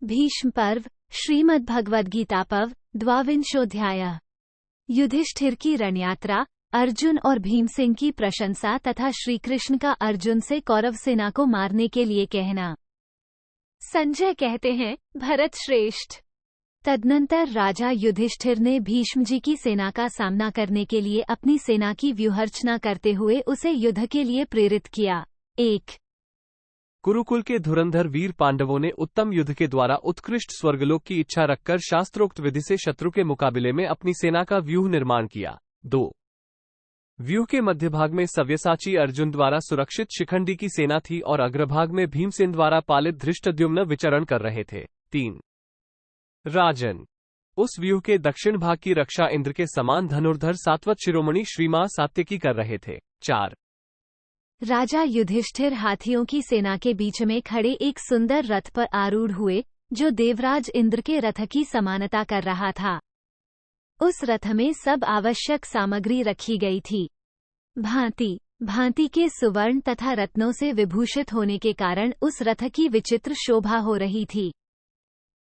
भीष्म पर्व, श्रीमद् भगवद गीता पर्व, द्वाविंशोऽध्याय। युधिष्ठिर की रणयात्रा, अर्जुन और भीमसेन की प्रशंसा तथा श्रीकृष्ण का अर्जुन से कौरव सेना को मारने के लिए कहना। संजय कहते हैं, भरत श्रेष्ठ। तदनंतर राजा युधिष्ठिर ने भीष्म जी की सेना का सामना करने के लिए अपनी सेना की व्यूहरचना करते हुए उसे युद्ध के लिए प्रेरित किया। 1। कुरुकुल के धुरंधर वीर पांडवों ने उत्तम युद्ध के द्वारा उत्कृष्ट स्वर्गलोक की इच्छा रखकर शास्त्रोक्त विधि से शत्रु के मुकाबले में अपनी सेना का व्यूह निर्माण किया। 2। व्यूह के मध्य भाग में सव्यसाची अर्जुन द्वारा सुरक्षित शिखंडी की सेना थी और अग्रभाग में भीमसेन द्वारा पालित धृष्टद्युम्न विचरण कर रहे थे। 3। राजन, उस व्यूह के दक्षिण भाग की रक्षा इंद्र के समान धनुर्धर सात्वत शिरोमणि श्रीमा सात्यकी कर रहे थे। 4। राजा युधिष्ठिर हाथियों की सेना के बीच में खड़े एक सुंदर रथ पर आरूढ़ हुए, जो देवराज इंद्र के रथ की समानता कर रहा था। उस रथ में सब आवश्यक सामग्री रखी गई थी। भांति भांति के सुवर्ण तथा रत्नों से विभूषित होने के कारण उस रथ की विचित्र शोभा हो रही थी।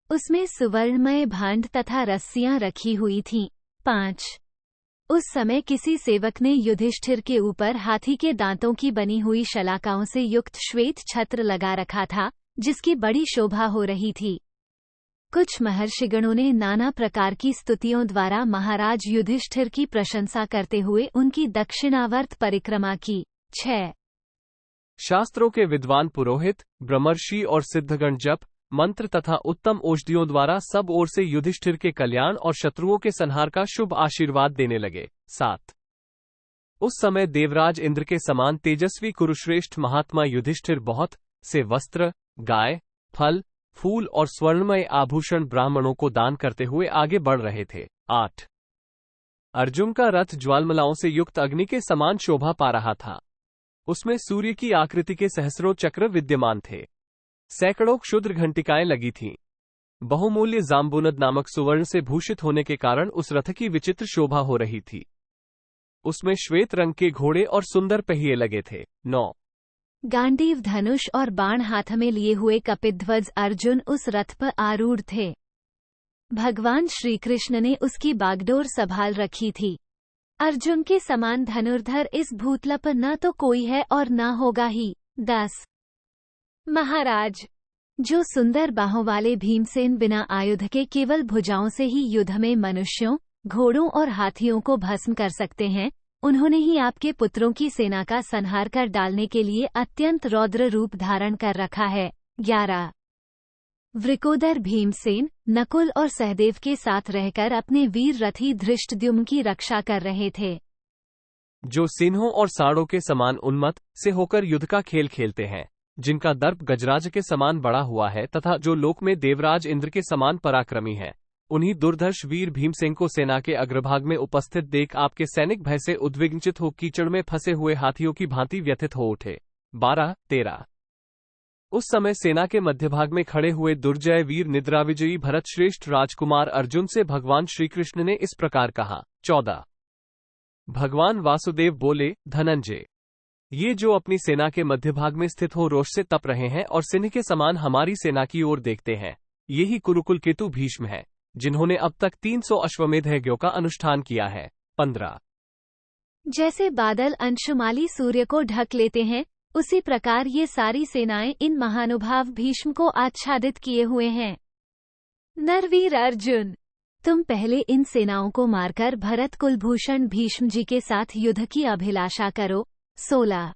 उसमें सुवर्णमय भांड तथा रस्सियां रखी हुई थीं। 5। उस समय किसी सेवक ने युधिष्ठिर के ऊपर हाथी के दांतों की बनी हुई शलाकाओं से युक्त श्वेत छत्र लगा रखा था, जिसकी बड़ी शोभा हो रही थी। कुछ महर्षिगणों ने नाना प्रकार की स्तुतियों द्वारा महाराज युधिष्ठिर की प्रशंसा करते हुए उनकी दक्षिणावर्त परिक्रमा की। 6। शास्त्रों के विद्वान पुरोहित, ब्रह्मर्षि और सिद्धगण जप, मंत्र तथा उत्तम औषधियों द्वारा सब ओर से युधिष्ठिर के कल्याण और शत्रुओं के संहार का शुभ आशीर्वाद देने लगे। 7। उस समय देवराज इंद्र के समान तेजस्वी कुरुश्रेष्ठ महात्मा युधिष्ठिर बहुत से वस्त्र, गाय, फल, फूल और स्वर्णमय आभूषण ब्राह्मणों को दान करते हुए आगे बढ़ रहे थे। 8। अर्जुन का रथ ज्वालमलाओं से युक्त अग्नि के समान शोभा पा रहा था। उसमें सूर्य की आकृति के सहस्रों चक्र विद्यमान थे। सैकड़ों क्षुद्र घंटिकाएं लगी थीं। बहुमूल्य जाम्बुनद नामक सुवर्ण से भूषित होने के कारण उस रथ की विचित्र शोभा हो रही थी। उसमें श्वेत रंग के घोड़े और सुंदर पहिए लगे थे। 9। गांडीव, धनुष और बाण हाथ में लिए हुए कपिध्वज अर्जुन उस रथ पर आरूढ़ थे। भगवान श्रीकृष्ण ने उसकी बागडोर संभाल रखी थी। अर्जुन के समान धनुर्धर इस भूतल पर न तो कोई है और न होगा ही। 10। महाराज, जो सुंदर बाहों वाले भीमसेन बिना आयुध के केवल भुजाओं से ही युद्ध में मनुष्यों, घोड़ों और हाथियों को भस्म कर सकते हैं, उन्होंने ही आपके पुत्रों की सेना का संहार कर डालने के लिए अत्यंत रौद्र रूप धारण कर रखा है। 11। वृकोदर भीमसेन, नकुल और सहदेव के साथ रहकर अपने वीर रथी धृष्टद्युम्न की रक्षा कर रहे थे। जो सिंहों और सांडों के समान उन्मत्त से होकर युद्ध का खेल खेलते हैं, जिनका दर्प गजराज के समान बड़ा हुआ है तथा जो लोक में देवराज इंद्र के समान पराक्रमी है, उन्हीं दुर्धर्ष वीर भीमसेन को सेना के अग्रभाग में उपस्थित देख आपके सैनिक भय से उद्विग्नित हो कीचड़ में फंसे हुए हाथियों की भांति व्यथित हो उठे। 12, 13। उस समय सेना के मध्यभाग में खड़े हुए दुर्जय वीर निद्राविजयी भरत श्रेष्ठ राजकुमार अर्जुन से भगवान श्रीकृष्ण ने इस प्रकार कहा। 14। भगवान वासुदेव बोले, धनंजय, ये जो अपनी सेना के मध्यभाग में स्थित हो रोष से तप रहे हैं और सिंह के समान हमारी सेना की ओर देखते हैं, ये ही कुरुकुल केतु भीष्म है, जिन्होंने अब तक 300 अश्वमेध यज्ञों का अनुष्ठान किया है। 15। जैसे बादल अंशुमाली सूर्य को ढक लेते हैं, उसी प्रकार ये सारी सेनाएं इन महानुभाव भीष्म को आच्छादित किए हुए हैं। नरवीर अर्जुन, तुम पहले इन सेनाओं को मारकर भरत कुलभूषण भीष्म जी के साथ युद्ध की अभिलाषा करो। 16।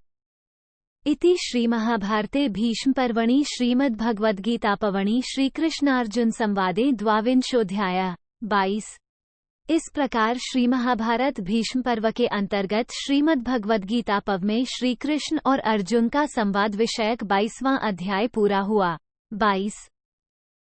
इति श्रीमहाभारते भीष्मपर्वणि श्रीमद्भगवद्गीतापर्वणि श्रीकृष्णार्जुन संवादे द्वाविंशोऽध्यायः। 22। इस प्रकार श्रीमहाभारत भीष्म पर्व के अंतर्गत श्रीमद्भगवद्गीता पर्व में श्रीकृष्ण और अर्जुन का संवाद विषयक 22वां अध्याय पूरा हुआ। 22।